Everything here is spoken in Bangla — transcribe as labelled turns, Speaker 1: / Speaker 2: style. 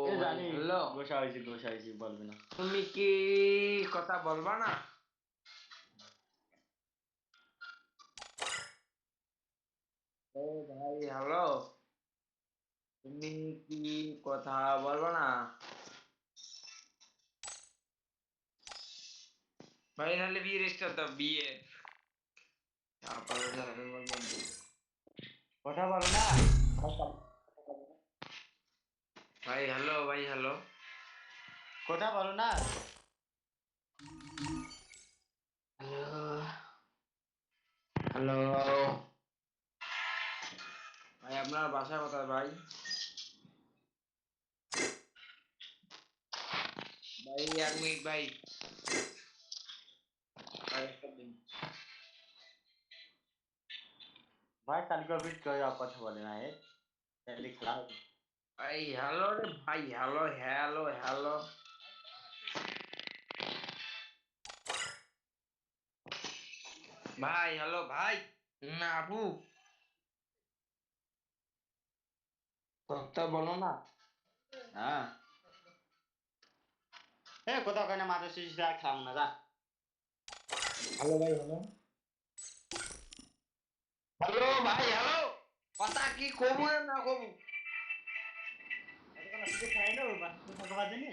Speaker 1: এ
Speaker 2: ভাই
Speaker 1: জানি
Speaker 2: হ্যালো,
Speaker 1: গোসা হয়েছি বলবি না।
Speaker 2: তুমি কি কথা বলবা না? ও ভাই হ্যালো, তুমি কি কথা বলবা না? ভাই নাহলে বিয়ের স্টার দাও, বিয়ে তারপরে যাবে বলবো।
Speaker 1: কথা বলো না।
Speaker 2: ভাই হ্যালো, ভাই হ্যালো,
Speaker 1: কথা বলো না।
Speaker 2: হ্যালো, হ্যালো, ভাই আপনার বাসা কোথায় ভাই? ভাই 1 মিনিট ভাই, ভাই একটা মিনিট।
Speaker 1: ভাই তালিকা অফিস করে কথা বলে না এ তাহলে ক্লাস।
Speaker 2: ভাই হ্যালো রে ভাই, হ্যালো হ্যালো হ্যালো, ভাই হ্যালো ভাই, না আপু কথা বলো না।
Speaker 1: হ্যাঁ এ কথা কয় না মাথা শিশি আর খাম না যা।
Speaker 2: হ্যালো ভাই হ্যালো, হ্যালো ভাই হ্যালো, কথা কি কবু না কবু?
Speaker 1: এতক্ষণ আসতে খাই না বাস কথা বাজে নি।